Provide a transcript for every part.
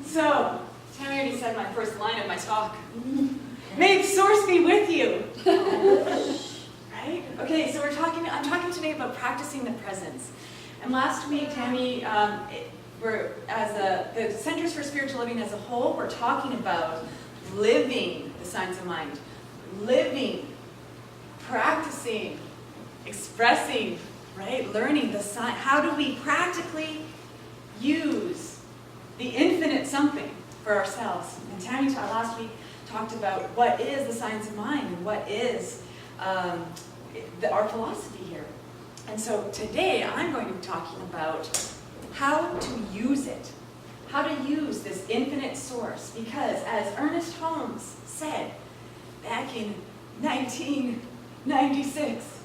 So, Tammy already said my first line of my talk. May the source be with you. Right? Okay, so I'm talking today about practicing the presence. And last week, Tammy, the Centers for Spiritual Living as a whole, we're talking about living the signs of mind. Living, practicing, expressing, right? Learning the sign. How do we practically use the infinite something for ourselves? And Tammy last week talked about what is the science of mind and what is our philosophy here. And so today I'm going to be talking about how to use it, how to use this infinite source, because as Ernest Holmes said back in 1926,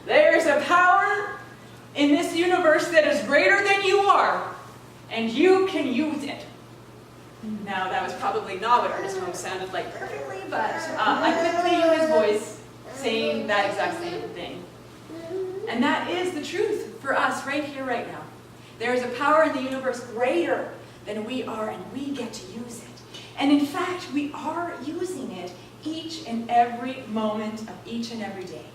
there's a power in this universe that is greater than you are, and you can use it. Now, that was probably not what Ernest Holmes sounded like perfectly, but I quickly knew his voice saying that exact same thing. And that is the truth for us right here, right now. There is a power in the universe greater than we are, and we get to use it. And in fact, we are using it each and every moment of each and every day.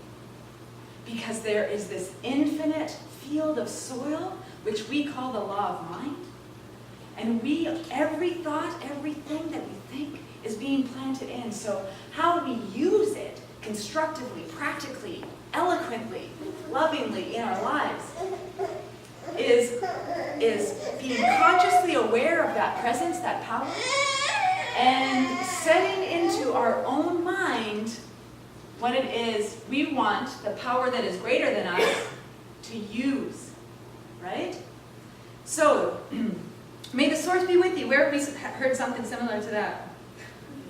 Because there is this infinite field of soil, which we call the law of mind. And every thought, everything that we think is being planted in. So how we use it constructively, practically, eloquently, lovingly in our lives is being consciously aware of that presence, that power, and setting into our own mind what it is we want, the power that is greater than us, to use, right? So, may the source be with you. Where have we heard something similar to that?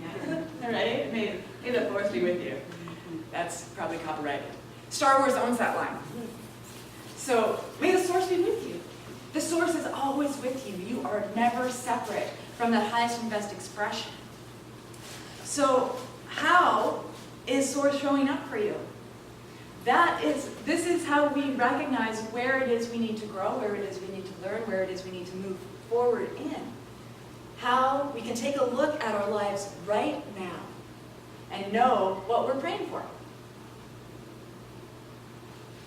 Yeah. Right? May the force be with you. That's probably copyrighted. Star Wars owns that line. So, may the source be with you. The source is always with you. You are never separate from the highest and best expression. So, how is source showing up for you? This is how we recognize where it is we need to grow, where it is we need to learn, where it is we need to move forward in. How we can take a look at our lives right now and know what we're praying for.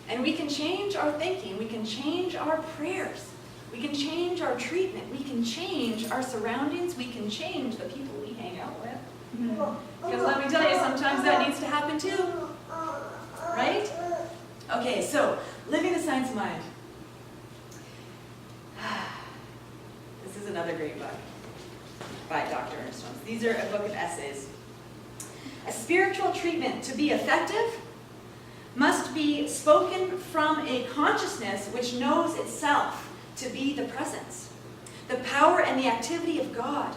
And we can change our thinking, we can change our prayers, we can change our treatment, we can change our surroundings, we can change the people we hang out with. Because let me tell you, sometimes that needs to happen too. Right? Okay, so, living the science of mind. This is another great book by Dr. Ernest Holmes. These are a book of essays. A spiritual treatment to be effective must be spoken from a consciousness which knows itself to be the presence, the power and the activity of God.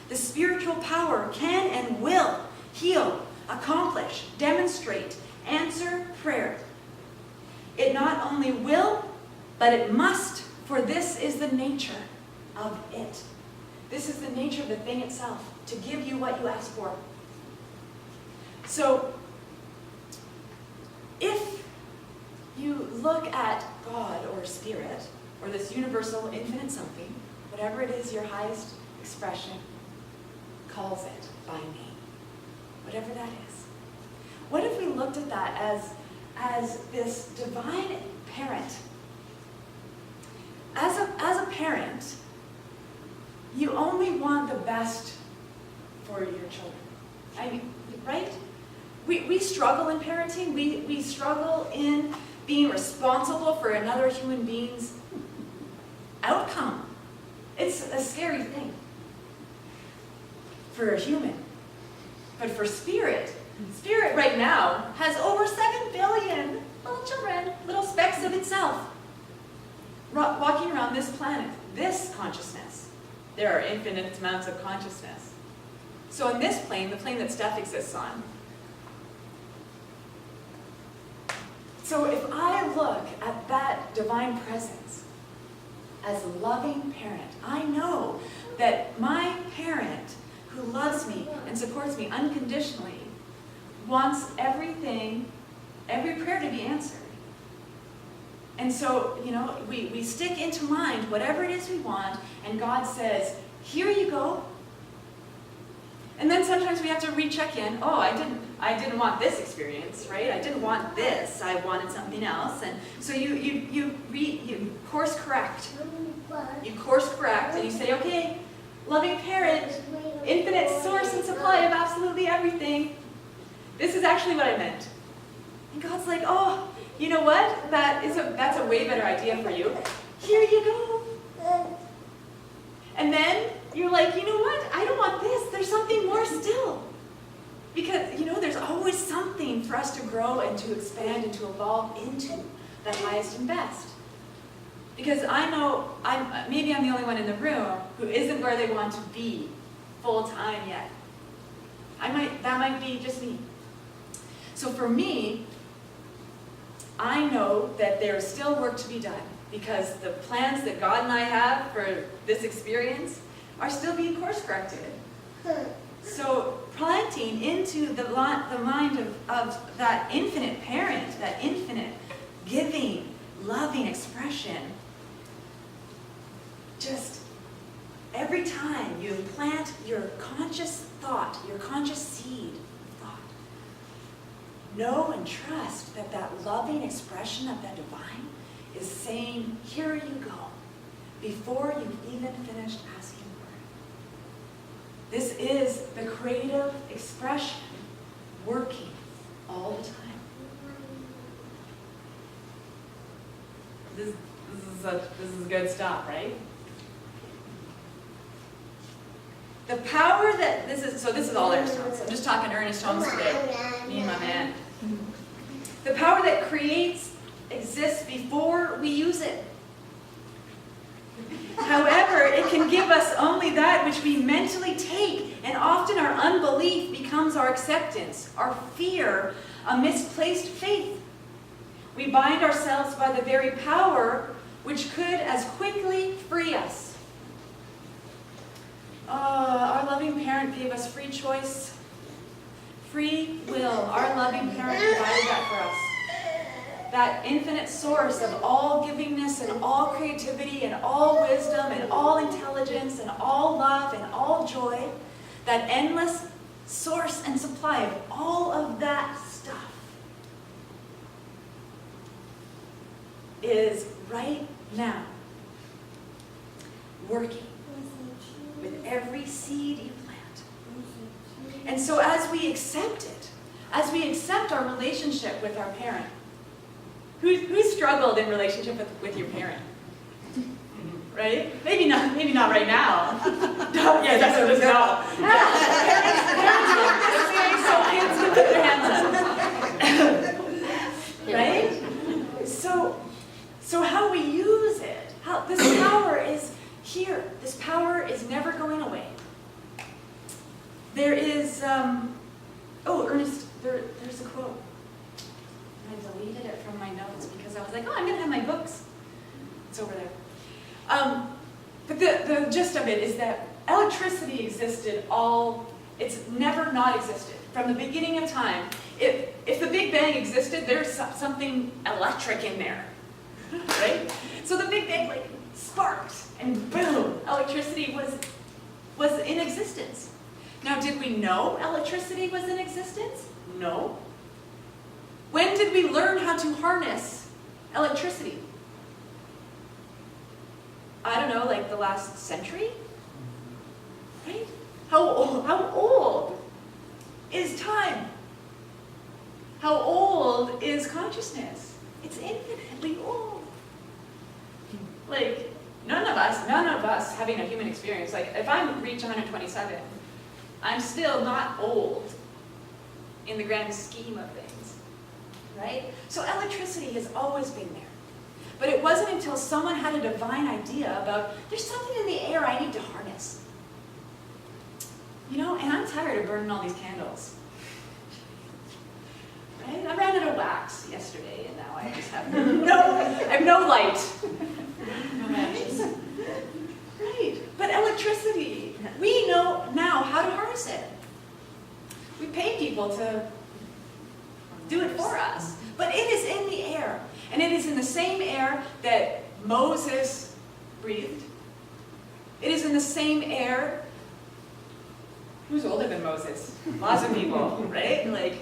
The spiritual power can and will heal, accomplish, demonstrate, answer prayer. It not only will, but it must, for this is the nature of it. This is the nature of the thing itself, to give you what you ask for. So, if you look at God or Spirit, or this universal infinite something, whatever it is your highest expression calls it by name, whatever that is. What if we looked at that as this divine parent? As a parent, you only want the best for your children. I mean, right? We struggle in parenting. We struggle in being responsible for another human being's outcome. It's a scary thing for a human. But for Spirit right now has over 7 billion little children, little specks of itself, walking around this planet, this consciousness. There are infinite amounts of consciousness. So in this plane, the plane that Steph exists on, so if I look at that divine presence as a loving parent, I know that my parent who loves me and supports me unconditionally wants everything, every prayer to be answered. And so, we stick into mind whatever it is we want, and God says, here you go. And then sometimes we have to recheck in. Oh, I didn't want this experience, right? I didn't want this. I wanted something else. And so you course correct. You course correct, and you say, okay, loving parent, infinite source and supply of absolutely everything. This is actually what I meant. And God's like, oh, you know what? That's a way better idea for you. Here you go. And then you're like, you know what? I don't want this. There's something more still. Because, there's always something for us to grow and to expand and to evolve into the highest and best. Because I know, maybe I'm the only one in the room who isn't where they want to be full time yet. That might be just me. So for me, I know that there's still work to be done, because the plans that God and I have for this experience are still being course corrected. So planting into the mind of that infinite parent, that infinite giving, loving expression, just every time you plant your conscious thought, your conscious seed of thought, know and trust that that loving expression of that divine is saying, here you go, before you've even finished asking for it. This is the creative expression working all the time. This is good stuff, right? The power that this is all Ernest Holmes. I'm just talking Ernest Holmes today. Me and my man. The power that creates exists before we use it. However, it can give us only that which we mentally take, and often our unbelief becomes our acceptance, our fear, a misplaced faith. We bind ourselves by the very power which could as quickly free us. Our loving parent gave us free choice, free will. Our loving parent provided that for us. That infinite source of all givingness and all creativity and all wisdom and all intelligence and all love and all joy, that endless source and supply of all of that stuff is right now working with every seed you plant. And so as we accept it, as we accept our relationship with our parent, who struggled in relationship with your parent? Right? Maybe not right now. Yeah, that's what it is now. Parents, so kids can put their hands up. Right? So how we use it, this power is here. This power is never going away. There is, Ernest, there's a quote. I deleted it from my notes because I was like, I'm going to have my books. It's over there. But the gist of it is that electricity existed it's never not existed. From the beginning of time, if the Big Bang existed, there's something electric in there. Right? So the Big Bang sparked, and boom, electricity was in existence. Now, did we know electricity was in existence? No. When did we learn how to harness electricity? I don't know, the last century? Right? How old is time? How old is consciousness? It's infinitely old. None of us having a human experience, if I reach 127, I'm still not old in the grand scheme of things, right? So electricity has always been there. But it wasn't until someone had a divine idea about, there's something in the air I need to harness. And I'm tired of burning all these candles. Right? I ran out of wax yesterday, and now I just have no light. No matches. Right. But electricity, we know now how to harness it. We pay people to do it for us. But it is in the air. And it is in the same air that Moses breathed. It is in the same air. Who's older than Moses? Lots of people, right? Like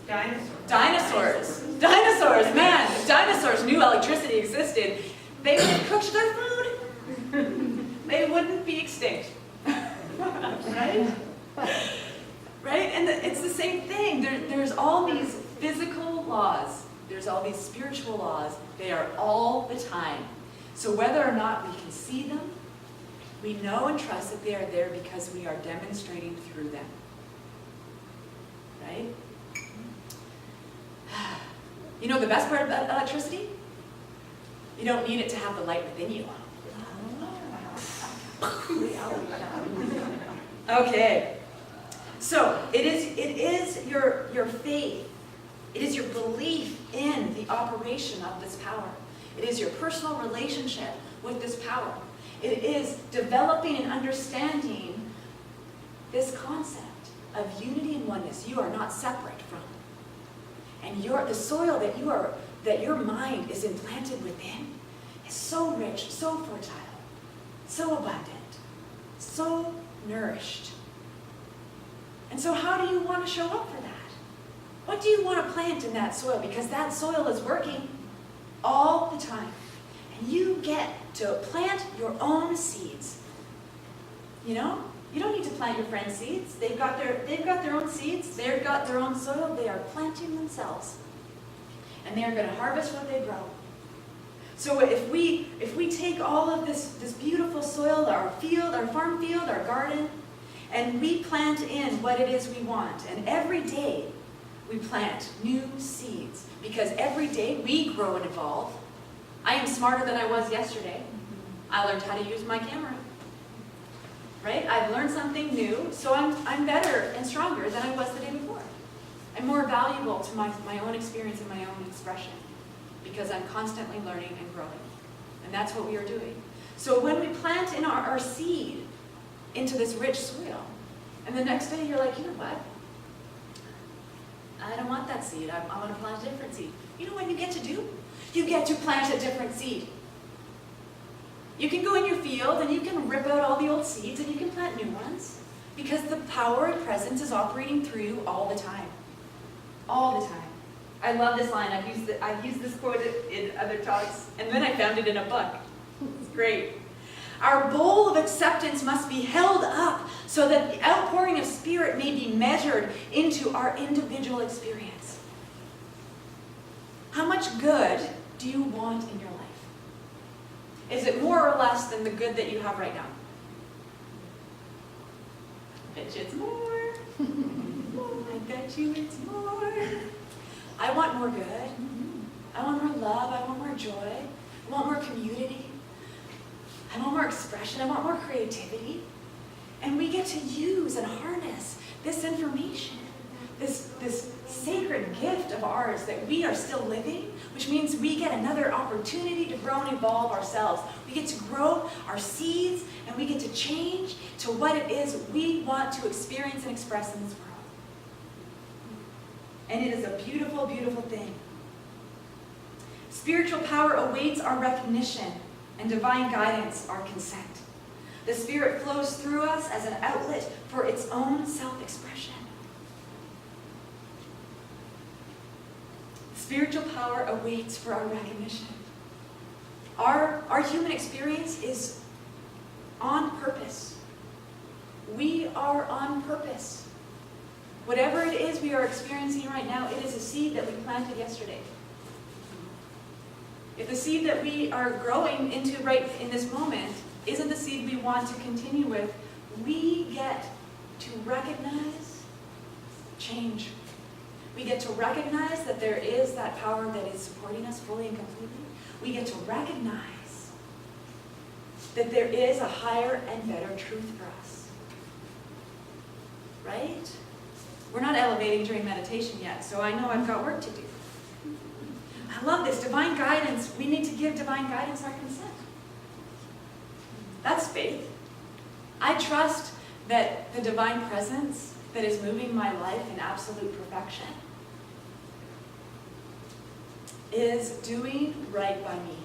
dinosaurs. Dinosaurs, man. If dinosaurs knew electricity existed, they would have cooked their food. They wouldn't be extinct. Right? Right? And it's the same thing. There's all these physical laws. There's all these spiritual laws. They are all the time. So whether or not we can see them, we know and trust that they are there because we are demonstrating through them. Right? You know the best part about electricity? You don't need it to have the light within you. Okay. So it is your faith. It is your belief in the operation of this power. It is your personal relationship with this power. It is developing and understanding this concept of unity and oneness. You are not separate from. And the soil that your mind is implanted within is so rich, so fertile, so abundant, so nourished. And so how do you want to show up for that? What do you want to plant in that soil? Because that soil is working all the time. And you get to plant your own seeds. You know? You don't need to plant your friend's seeds. They've got their own seeds. They've got their own soil. They are planting themselves. And they are going to harvest what they grow. So if we take all of this beautiful soil, our field, our farm field, our garden, and we plant in what it is we want, and every day we plant new seeds, because every day we grow and evolve. I am smarter than I was yesterday. I learned how to use my camera. Right? I've learned something new, so I'm better and stronger than I was the day before. I'm more valuable to my own experience and my own expression, because I'm constantly learning and growing. And that's what we are doing. So when we plant in our seed into this rich soil, and the next day you're like, you know what? I don't want that seed. I want to plant a different seed. You know what you get to do? You get to plant a different seed. You can go in your field and you can rip out all the old seeds and you can plant new ones, because the power and presence is operating through you all the time. All the time. I love this line. I've used this quote in other talks, and then I found it in a book. It's great. Our bowl of acceptance must be held up so that the outpouring of Spirit may be measured into our individual experience. How much good do you want in your life? Is it more or less than the good that you have right now? I bet you it's more. I bet you it's more. I want more good. I want more love. I want more joy. I want more community. I want more expression. I want more creativity. And we get to use and harness this information, this sacred gift of ours that we are still living, which means we get another opportunity to grow and evolve ourselves. We get to grow our seeds, and we get to change to what it is we want to experience and express in this world. And it is a beautiful, beautiful thing. Spiritual power awaits our recognition, and divine guidance our consent. The Spirit flows through us as an outlet for its own self-expression. Spiritual power awaits for our recognition. Our human experience is on purpose. We are on purpose. Whatever it is we are experiencing right now, it is a seed that we planted yesterday. If the seed that we are growing into right in this moment isn't the seed we want to continue with, we get to recognize change. We get to recognize that there is that power that is supporting us fully and completely. We get to recognize that there is a higher and better truth for us. Right? We're not elevating during meditation yet, so I know I've got work to do. I love this. Divine guidance. We need to give divine guidance our consent. That's faith. I trust that the divine presence that is moving my life in absolute perfection is doing right by me.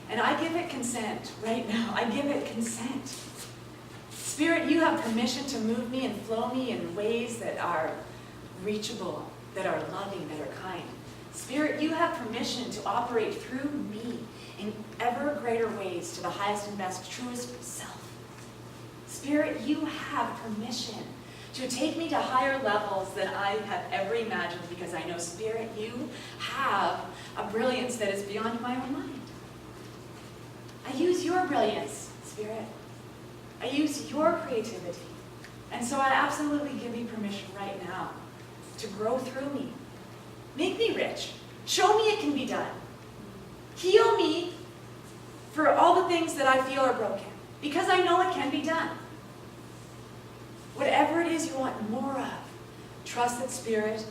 And I give it consent right now. I give it consent. Spirit, you have permission to move me and flow me in ways that are reachable, that are loving, that are kind. Spirit, you have permission to operate through me in ever greater ways to the highest and best, truest self. Spirit, you have permission to take me to higher levels than I have ever imagined, because I know, Spirit, you have a brilliance that is beyond my own mind. I use your brilliance, Spirit. I use your creativity. And so I absolutely give you permission right now to grow through me. Make me rich. Show me it can be done. Heal me for all the things that I feel are broken, because I know it can be done. Whatever it is you want more of, trust that Spirit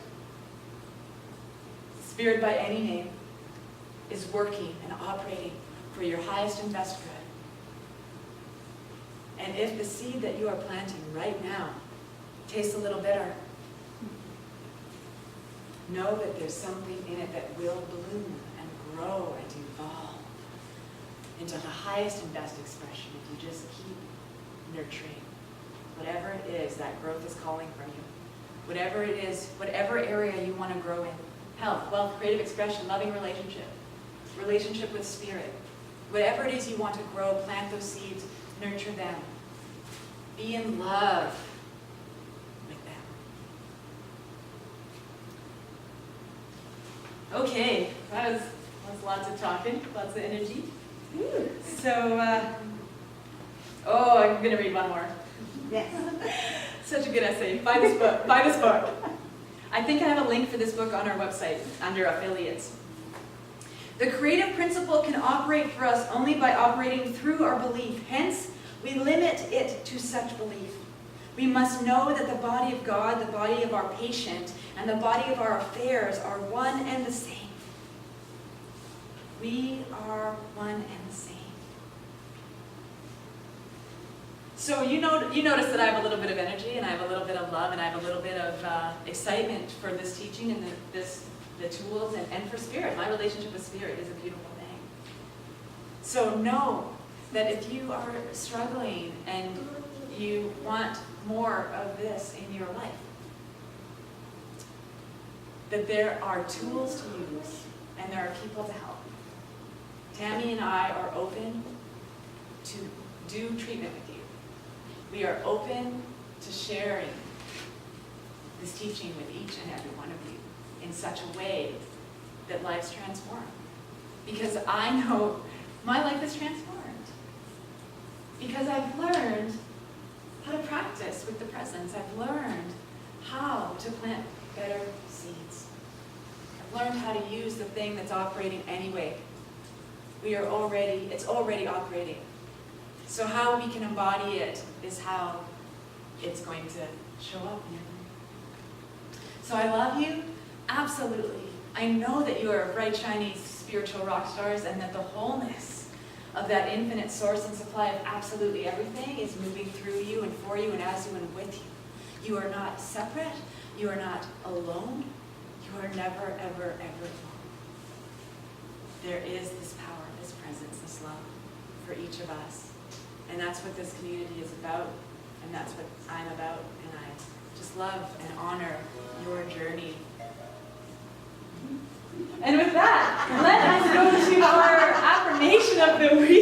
by any name, is working and operating for your highest and best good. And if the seed that you are planting right now tastes a little bitter, know that there's something in it that will bloom and grow and evolve into the highest and best expression if you just keep nurturing whatever it is that growth is calling from you. Whatever it is, whatever area you want to grow in. Health, wealth, creative expression, loving relationship with Spirit. Whatever it is you want to grow, plant those seeds, nurture them. Be in love with them. Okay, that was lots of talking, lots of energy. So, I'm going to read one more. Yes. Such a good essay. Buy this book. Buy this book. I think I have a link for this book on our website under affiliates. The creative principle can operate for us only by operating through our belief. Hence, we limit it to such belief. We must know that the body of God, the body of our patient, and the body of our affairs are one and the same. We are one and the same. So you notice that I have a little bit of energy, and I have a little bit of love, and I have a little bit of excitement for this teaching and the tools, and for Spirit. My relationship with Spirit is a beautiful thing. So know that if you are struggling and you want more of this in your life, that there are tools to use and there are people to help. Tammy and I are open to do treatment with you. We are open to sharing this teaching with each and every one of you in such a way that life's transformed. Because I know my life is transformed. Because I've learned how to practice with the presence. I've learned how to plant better seeds. I've learned how to use the thing that's operating anyway. It's already operating. So how we can embody it is how it's going to show up in your life. So I love you, absolutely. I know that you are bright, shiny, spiritual rock stars, and that the wholeness of that infinite source and supply of absolutely everything is moving through you and for you and as you and with you. You are not separate. You are not alone. You are never, ever, ever alone. There is this power, this presence, this love for each of us. And that's what this community is about, and that's what I'm about, and I just love and honor your journey. And with that, let us go to our affirmation of the week.